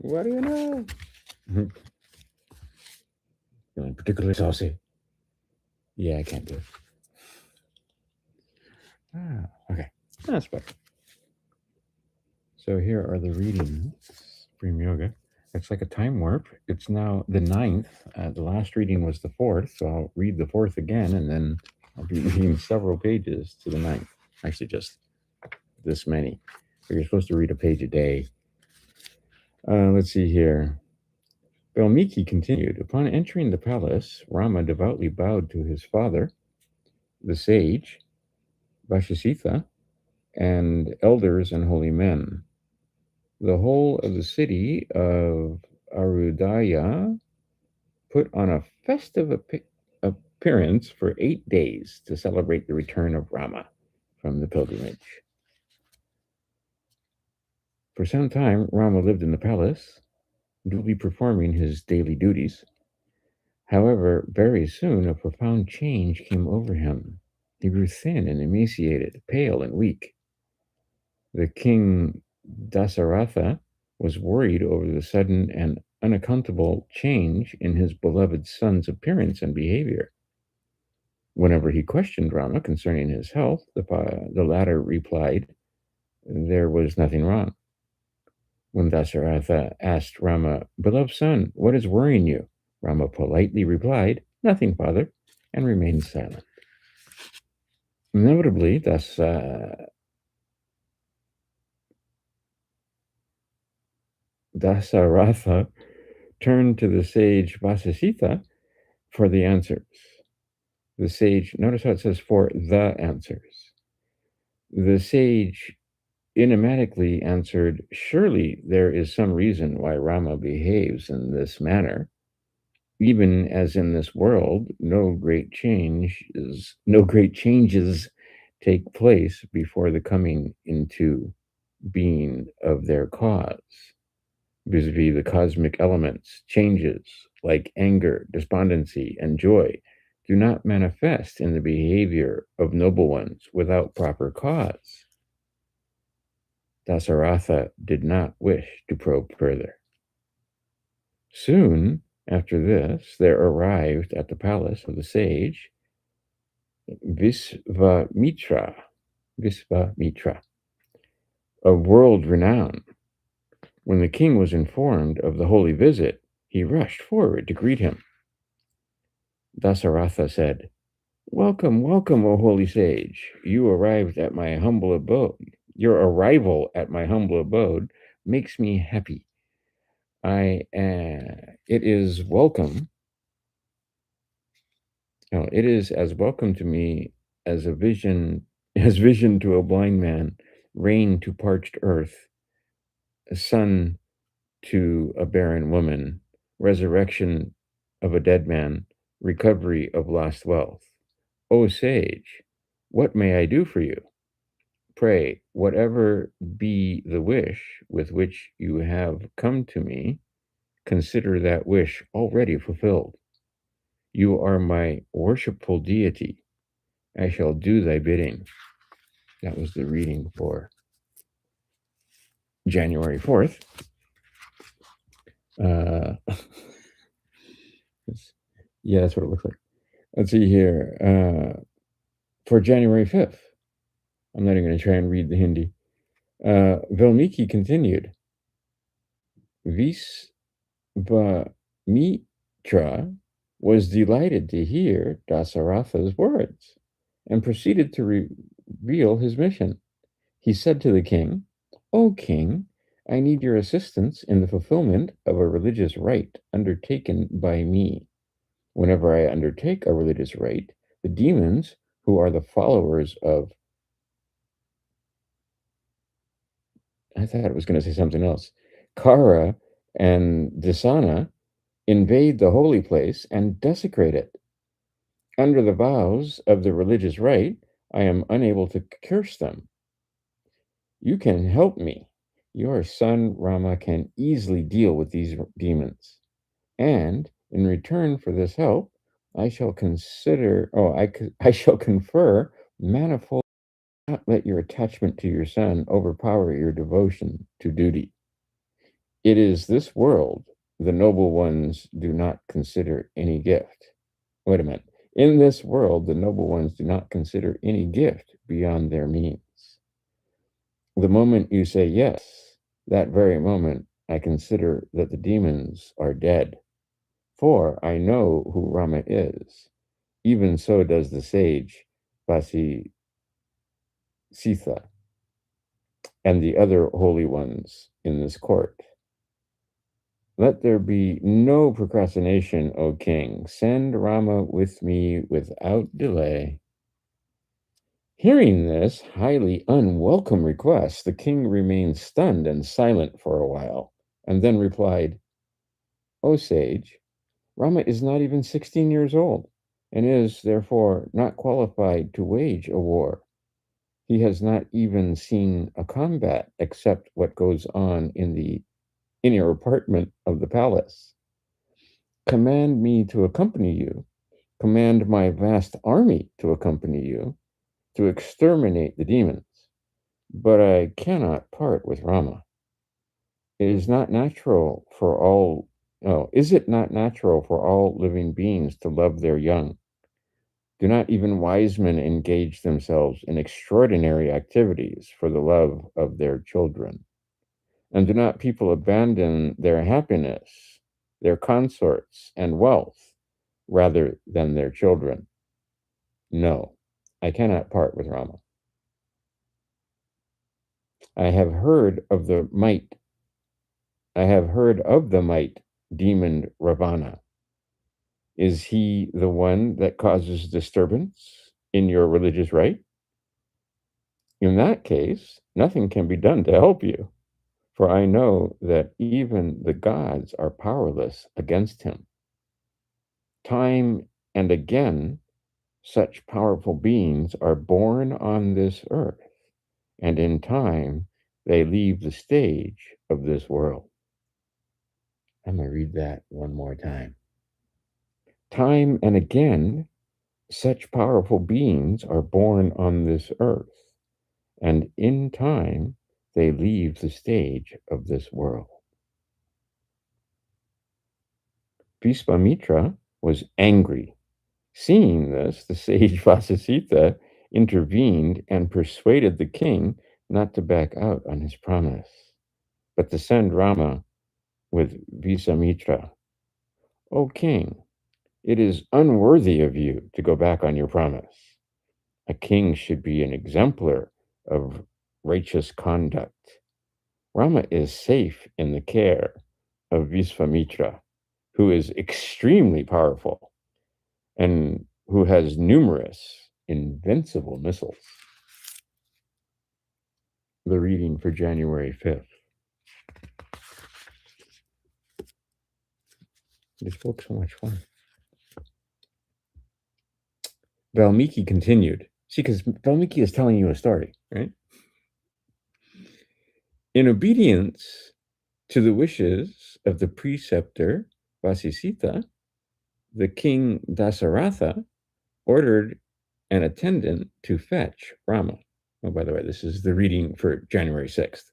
What do you know? Feeling particularly saucy. Yeah, I can't do it. Okay. That's better. So here are the readings. Supreme Yoga. It's like a time warp. It's now the 9th. The last reading was the 4th, so I'll read the 4th again, and then I'll be reading several pages to the 9th. Actually, just this many. So you're supposed to read a page a day. Let's see here. Valmiki continued. Upon entering the palace, Rama devoutly bowed to his father, the sage, Vashishitha, and elders and holy men. The whole of the city of Arudaya put on a festive appearance for 8 days to celebrate the return of Rama from the pilgrimage. For some time, Rama lived in the palace, duly performing his daily duties. However, very soon a profound change came over him. He grew thin and emaciated, pale and weak. The king Dasaratha was worried over the sudden and unaccountable change in his beloved son's appearance and behavior. Whenever he questioned Rama concerning his health, the latter replied there was nothing wrong. When Dasaratha asked Rama, "Beloved son, what is worrying you?" Rama politely replied, "Nothing, father," and remained silent. Notably, Dasaratha turned to the sage Vasisitha for the answers. The sage, notice how it says for the answers. The sage enigmatically answered, "Surely there is some reason why Rama behaves in this manner. Even as in this world, no great changes take place before the coming into being of their cause. Vis-a-vis the cosmic elements, changes like anger, despondency, and joy do not manifest in the behavior of noble ones without proper cause." Dasaratha did not wish to probe further. Soon after this, there arrived at the palace of the sage Visvamitra, of world renown. When the king was informed of the holy visit, he rushed forward to greet him. Dasaratha said, "Welcome, welcome, O holy sage. Your arrival at my humble abode makes me happy. It is welcome. It is as welcome to me as vision to a blind man, rain to parched earth, sun to a barren woman, resurrection of a dead man, recovery of lost wealth. O sage, what may I do for you? Pray, whatever be the wish with which you have come to me, consider that wish already fulfilled. You are my worshipful deity. I shall do thy bidding." That was the reading for January 4th. Yeah, that's what it looks like. Let's see here. For January 5th, I'm not even going to try and read the Hindi. Valmiki continued. Visvamitra was delighted to hear Dasaratha's words and proceeded to reveal his mission. He said to the king, "O king, I need your assistance in the fulfillment of a religious rite undertaken by me. Whenever I undertake a religious rite, the demons, who are the followers of..." I thought it was going to say something else. "Kara and Dasana invade the holy place and desecrate it. Under the vows of the religious rite, I am unable to curse them. You can help me. Your son Rama can easily deal with these demons. And in return for this help, I shall I shall confer manifold. Not let your attachment to your son overpower your devotion to duty." It is this world the noble ones do not consider any gift. Wait a minute. In this world, the noble ones do not consider any gift beyond their means. The moment you say yes, that very moment I consider that the demons are dead. For I know who Rama is. Even so does the sage Vasisitha and the other holy ones in this court. Let there be no procrastination, O king. Send Rama with me without delay. Hearing this highly unwelcome request, the king remained stunned and silent for a while, and then replied, O sage, Rama is not even 16 years old, and is, therefore, not qualified to wage a war. He has not even seen a combat except what goes on in the inner apartment of the palace. Command me to accompany you. Command my vast army to accompany you to exterminate the demons. But I cannot part with Rama. It is not natural for all. Oh, is it not natural for all living beings to love their young? Do not even wise men engage themselves in extraordinary activities for the love of their children? And do not people abandon their happiness, their consorts, and wealth rather than their children? No, I cannot part with Rama. I have heard of the might. I have heard of the might demon Ravana. Is he the one that causes disturbance in your religious rite? In that case, nothing can be done to help you, for I know that even the gods are powerless against him. Time and again, such powerful beings are born on this earth, and in time they leave the stage of this world. I'm going to read that one more time. Time and again, such powerful beings are born on this earth, and in time they leave the stage of this world. Visvamitra was angry. Seeing this, the sage Vasisitha intervened and persuaded the king not to back out on his promise, but to send Rama with Visvamitra. O king, it is unworthy of you to go back on your promise. A king should be an exemplar of righteous conduct. Rama is safe in the care of Visvamitra, who is extremely powerful and who has numerous invincible missiles. The reading for January 5th. This book's so much fun. Valmiki continued. See, because Valmiki is telling you a story, right? In obedience to the wishes of the preceptor Vasisitha, the king Dasaratha ordered an attendant to fetch Rama. Oh, by the way, this is the reading for January 6th.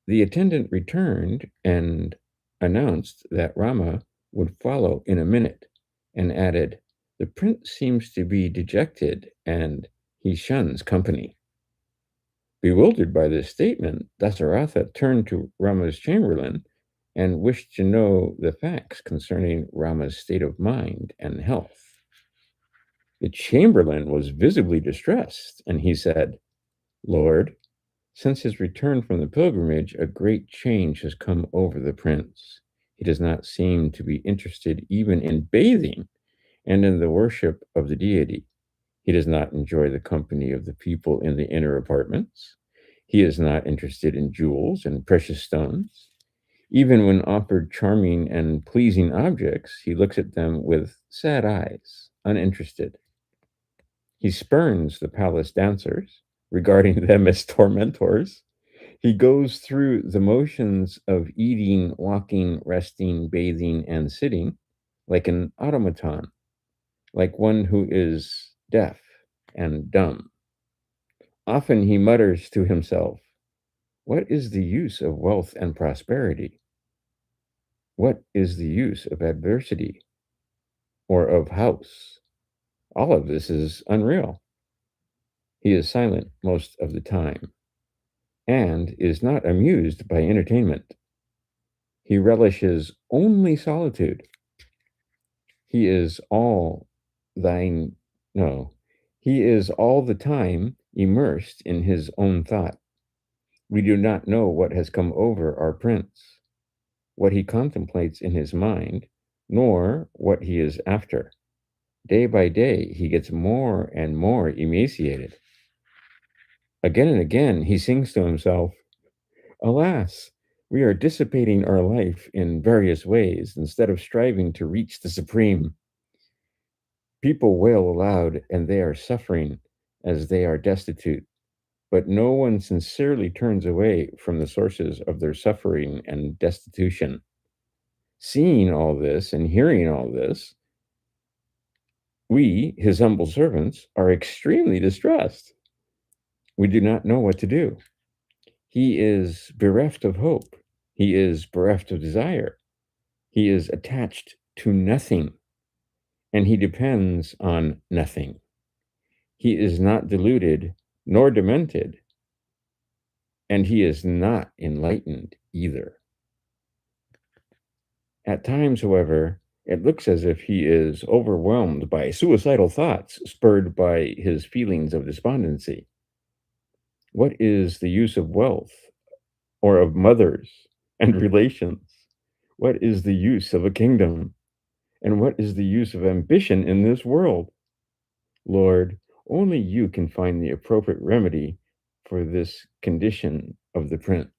The attendant returned and announced that Rama would follow in a minute, and added, "The prince seems to be dejected, and he shuns company." Bewildered by this statement, Dasaratha turned to Rama's chamberlain and wished to know the facts concerning Rama's state of mind and health. The chamberlain was visibly distressed, and he said, "Lord, since his return from the pilgrimage, a great change has come over the prince. He does not seem to be interested even in bathing and in the worship of the deity. He does not enjoy the company of the people in the inner apartments. He is not interested in jewels and precious stones. Even when offered charming and pleasing objects, he looks at them with sad eyes, uninterested. He spurns the palace dancers, regarding them as tormentors. He goes through the motions of eating, walking, resting, bathing, and sitting like an automaton, like one who is deaf and dumb. Often he mutters to himself, What is the use of wealth and prosperity? What is the use of adversity or of house? All of this is unreal. He is silent most of the time and is not amused by entertainment. He relishes only solitude. He is all thine, no, he is all the time immersed in his own thought. We do not know what has come over our prince, what he contemplates in his mind, nor what he is after. Day by day, he gets more and more emaciated. Again and again, he sings to himself, "Alas, we are dissipating our life in various ways instead of striving to reach the supreme. People wail aloud, and they are suffering as they are destitute, but no one sincerely turns away from the sources of their suffering and destitution." Seeing all this and hearing all this, we, his humble servants, are extremely distressed. We do not know what to do. He is bereft of hope. He is bereft of desire. He is attached to nothing, and he depends on nothing. He is not deluded nor demented, and he is not enlightened either. At times, however, it looks as if he is overwhelmed by suicidal thoughts spurred by his feelings of despondency. What is the use of wealth or of mothers and relations? What is the use of a kingdom? And what is the use of ambition in this world? Lord, only you can find the appropriate remedy for this condition of the prince.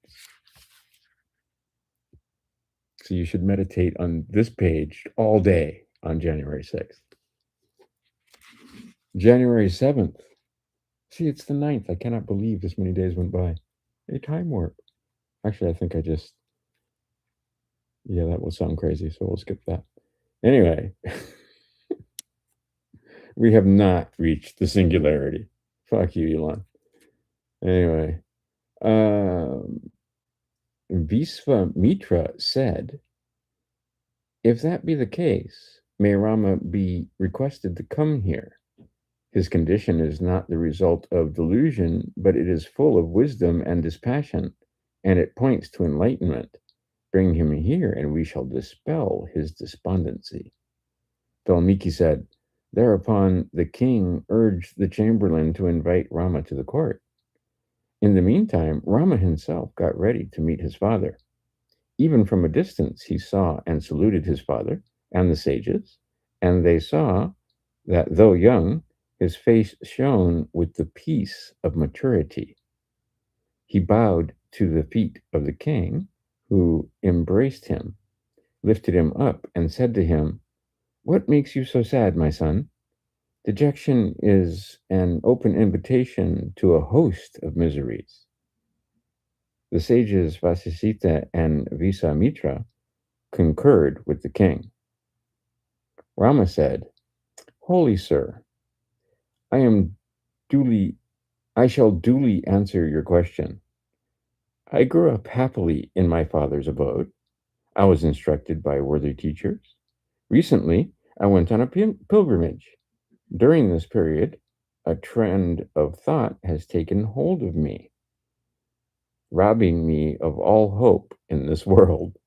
So you should meditate on this page all day on January 6th. January 7th. See, it's the 9th. I cannot believe this many days went by. A time warp. Actually, I think I just, yeah, that will sound crazy, so we'll skip that. Anyway, we have not reached the singularity. Fuck you, Elon. Anyway, Visvamitra said, "If that be the case, may Rama be requested to come here. His condition is not the result of delusion, but it is full of wisdom and dispassion, and it points to enlightenment. Bring him here, and we shall dispel his despondency." Valmiki said, "Thereupon the king urged the chamberlain to invite Rama to the court. In the meantime, Rama himself got ready to meet his father. Even from a distance, he saw and saluted his father and the sages, and they saw that though young, his face shone with the peace of maturity. He bowed to the feet of the king, who embraced him, lifted him up, and said to him, 'What makes you so sad, my son? Dejection is an open invitation to a host of miseries.' The sages Vasisita and Visvamitra concurred with the king. Rama said, 'Holy sir, I shall duly answer your question. I grew up happily in my father's abode. I was instructed by worthy teachers. Recently, I went on a pilgrimage. During this period, a trend of thought has taken hold of me, robbing me of all hope in this world.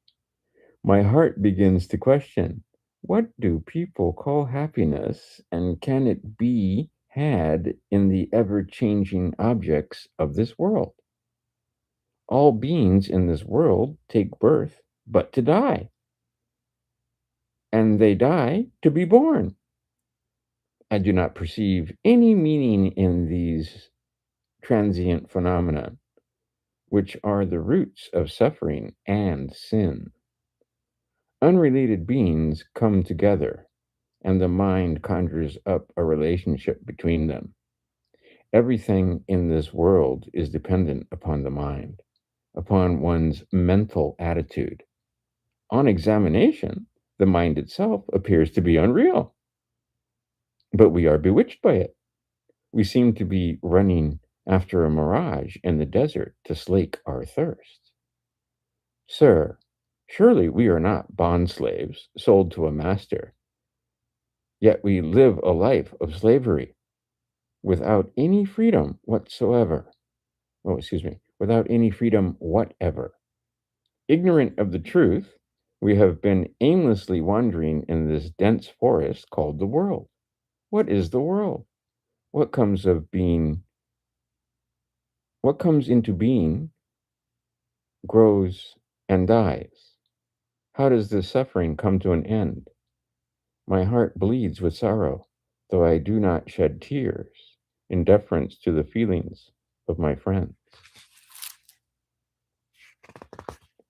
My heart begins to question, what do people call happiness, and can it be had in the ever-changing objects of this world? All beings in this world take birth but to die, and they die to be born. I do not perceive any meaning in these transient phenomena, which are the roots of suffering and sin. Unrelated beings come together, and the mind conjures up a relationship between them. Everything in this world is dependent upon the mind, upon one's mental attitude. On examination, the mind itself appears to be unreal, but we are bewitched by it. We seem to be running after a mirage in the desert to slake our thirst. Sir, surely we are not bond slaves sold to a master, yet we live a life of slavery without any freedom whatsoever. Oh, excuse me, without any freedom whatever. Ignorant of the truth, we have been aimlessly wandering in this dense forest called the world. What is the world? What comes of being, what comes into being, grows and dies? How does this suffering come to an end? My heart bleeds with sorrow, though I do not shed tears, in deference to the feelings of my friends.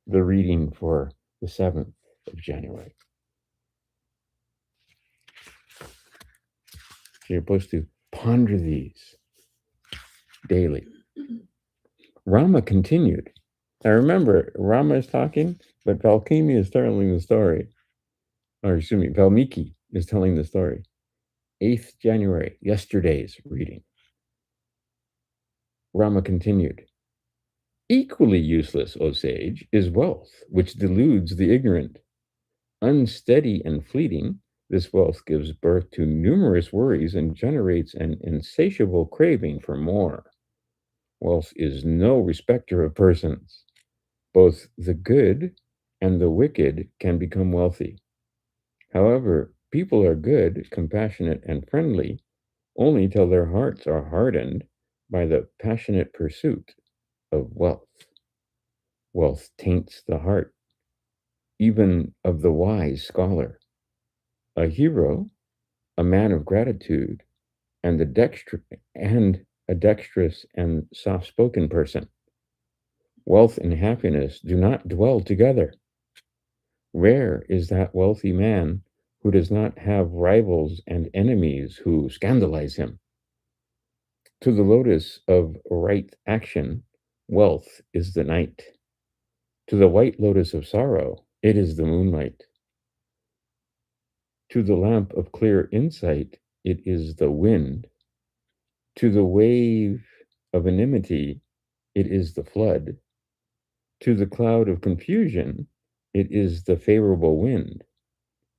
The reading for the 7th of January. So you're supposed to ponder these daily. Rama continued. Now remember, Rama is talking, but Valmiki is telling the story. Or excuse me, Valmiki is telling the story. 8th January, yesterday's reading. Rama continued. Equally useless, O sage, is wealth, which deludes the ignorant. Unsteady and fleeting, this wealth gives birth to numerous worries and generates an insatiable craving for more. Wealth is no respecter of persons. Both the good and the wicked can become wealthy. However, people are good, compassionate, and friendly only till their hearts are hardened by the passionate pursuit of wealth. Wealth taints the heart, even of the wise scholar. A hero, a man of gratitude, and a dexterous and soft-spoken person. Wealth and happiness do not dwell together. Rare is that wealthy man who does not have rivals and enemies who scandalize him. To the lotus of right action, wealth is the night. To the white lotus of sorrow, it is the moonlight. To the lamp of clear insight, it is the wind. To the wave of enmity, it is the flood. To the cloud of confusion, it is the favorable wind.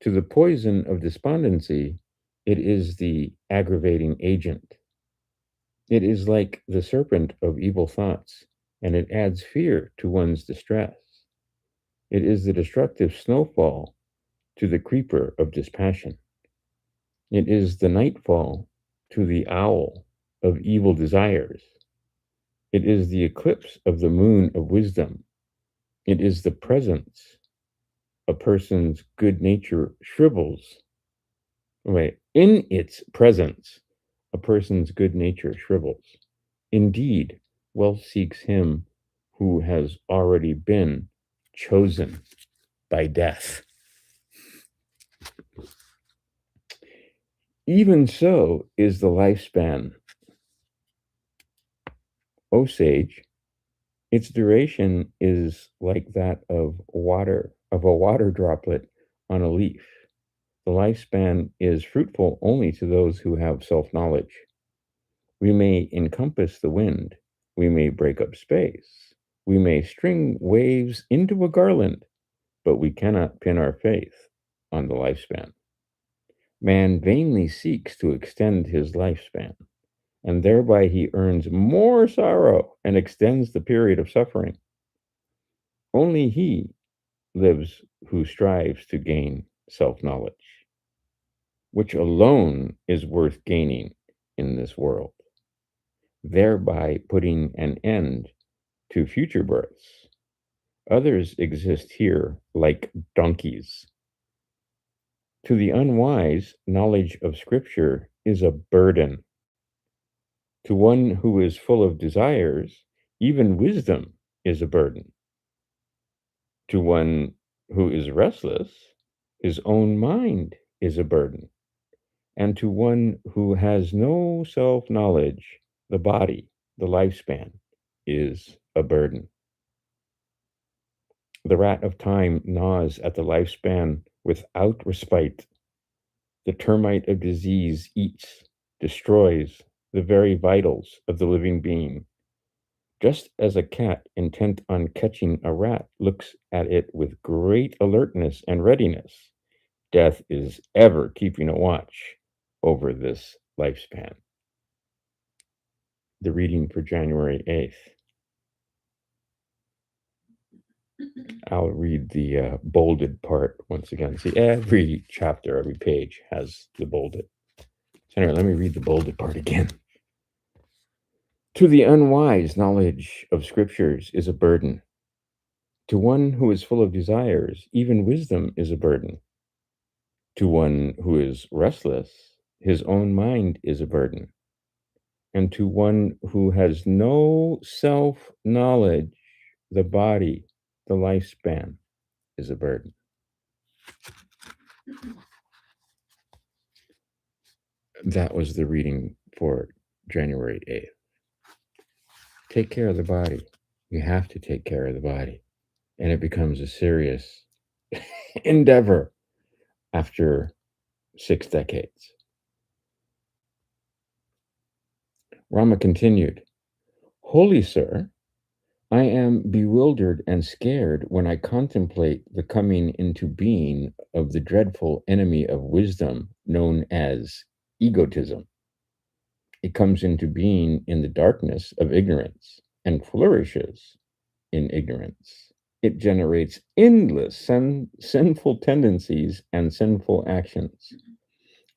To the poison of despondency, it is the aggravating agent. It is like the serpent of evil thoughts, and it adds fear to one's distress. It is the destructive snowfall to the creeper of dispassion. It is the nightfall to the owl of evil desires. It is the eclipse of the moon of wisdom. It is the presence a person's good nature shrivels. In its presence, a person's good nature shrivels. Indeed, wealth seeks him who has already been chosen by death. Even so is the lifespan. O sage, its duration is like that of a water droplet on a leaf. The lifespan is fruitful only to those who have self-knowledge. We may encompass the wind, we may break up space, we may string waves into a garland, but we cannot pin our faith on the lifespan. Man vainly seeks to extend his lifespan, and thereby he earns more sorrow and extends the period of suffering. Only he lives who strives to gain self-knowledge, which alone is worth gaining in this world, thereby putting an end to future births. Others exist here like donkeys. To the unwise, knowledge of Scripture is a burden. To one who is full of desires, even wisdom is a burden. To one who is restless, his own mind is a burden. And to one who has no self-knowledge, the body, the lifespan, is a burden. The rat of time gnaws at the lifespan without respite. The termite of disease eats, destroys the very vitals of the living being. Just as a cat intent on catching a rat looks at it with great alertness and readiness, death is ever keeping a watch over this lifespan. The reading for January 8th. I'll read the bolded part once again. See, every chapter, every page has the bolded. So anyway, let me read the bolded part again. To the unwise, knowledge of scriptures is a burden. To one who is full of desires, even wisdom is a burden. To one who is restless, his own mind is a burden. And to one who has no self knowledge, the body, the lifespan, is a burden. That was the reading for January 8th. Take care of the body. You have to take care of the body. And it becomes a serious endeavor after 6 decades. Rama continued, Holy Sir, I am bewildered and scared when I contemplate the coming into being of the dreadful enemy of wisdom known as egotism. It comes into being in the darkness of ignorance and flourishes in ignorance. It generates endless sinful tendencies and sinful actions.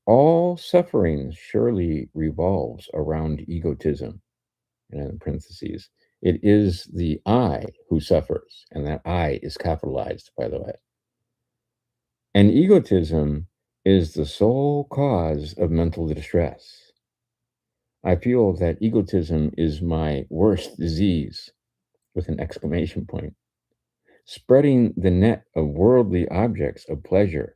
All suffering surely revolves around egotism. And in parentheses, it is the I who suffers, and that I is capitalized, by the way. And egotism is the sole cause of mental distress. I feel that egotism is my worst disease, with an exclamation point. Spreading the net of worldly objects of pleasure,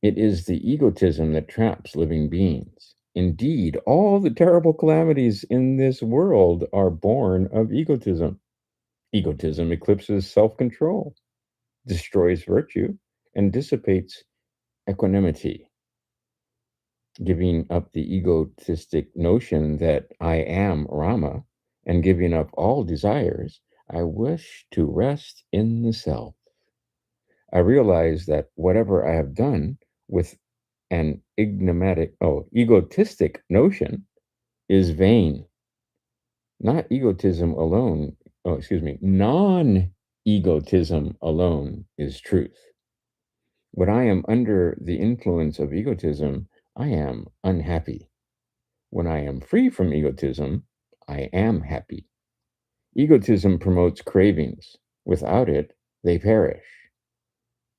it is the egotism that traps living beings. Indeed, all the terrible calamities in this world are born of egotism. Egotism eclipses self control, destroys virtue, and dissipates equanimity. Giving up the egotistic notion that I am Rama and giving up all desires, I wish to rest in the self. I realize that whatever I have done with an egotistic notion is vain. Not egotism alone, non-egotism alone is truth. When I am under the influence of egotism, I am unhappy. When I am free from egotism, I am happy. Egotism promotes cravings. Without it, they perish.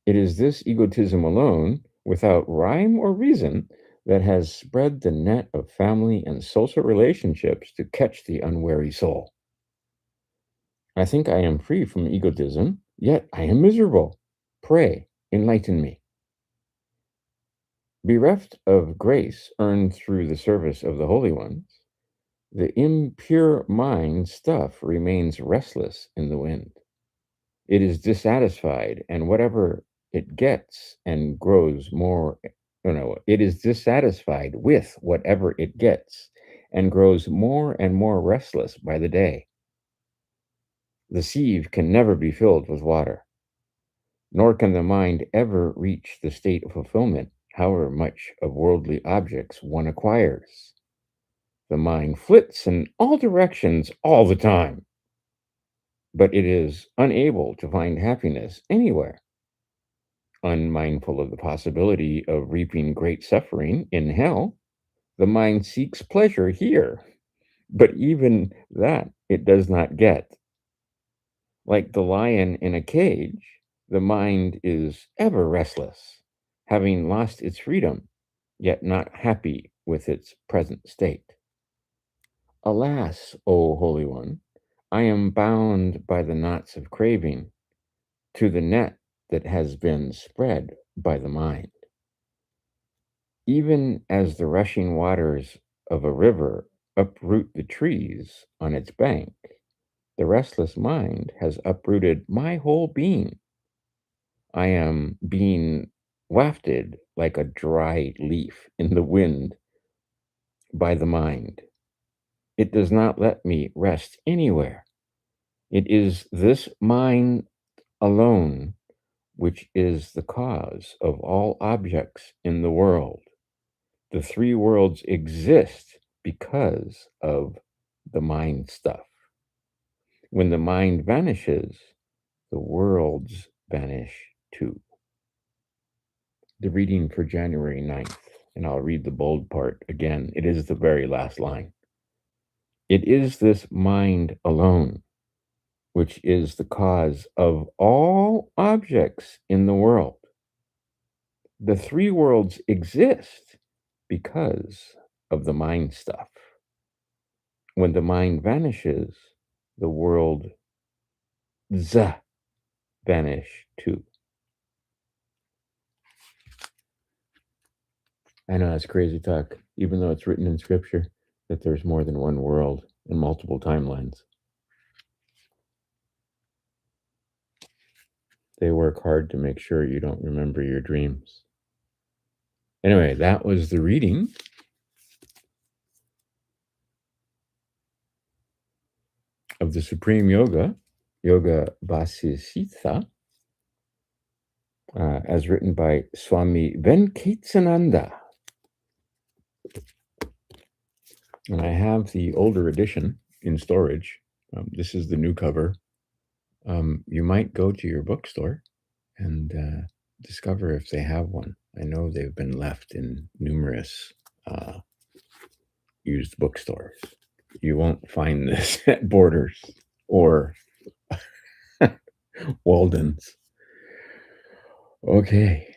It is this egotism alone, without rhyme or reason, that has spread the net of family and social relationships to catch the unwary soul. I think I am free from egotism, yet I am miserable. Pray, enlighten me. Bereft of grace earned through the service of the holy ones, the impure mind stuff remains restless in the wind. It is dissatisfied, and whatever it gets and grows more, it is dissatisfied with whatever it gets and grows more and more restless by the day. The sieve can never be filled with water, nor can the mind ever reach the state of fulfillment, however much of worldly objects one acquires. The mind flits in all directions all the time, but it is unable to find happiness anywhere. Unmindful of the possibility of reaping great suffering in hell, the mind seeks pleasure here, but even that it does not get. Like the lion in a cage, the mind is ever restless, having lost its freedom, yet not happy with its present state. Alas, O Holy One, I am bound by the knots of craving to the net that has been spread by the mind. Even as the rushing waters of a river uproot the trees on its bank, the restless mind has uprooted my whole being. I am being wafted like a dry leaf in the wind by the mind. It does not let me rest anywhere. It is this mind alone which is the cause of all objects in the world. The three worlds exist because of the mind stuff. When the mind vanishes, the worlds vanish too. The reading for January 9th, and I'll read the bold part again. It is the very last line. It is this mind alone which is the cause of all objects in the world. The three worlds exist because of the mind stuff. When the mind vanishes, the worlds vanish too. I know that's crazy talk, even though it's written in scripture that there's more than one world and multiple timelines. They work hard to make sure you don't remember your dreams. Anyway, that was the reading of the Supreme Yoga, Yoga Vasisitha, as written by Swami Venkateswananda. And I have the older edition in storage. This is the new cover. You might go to your bookstore and discover if they have one. I know they've been left in numerous used bookstores. You won't find this at Borders or Walden's. Okay.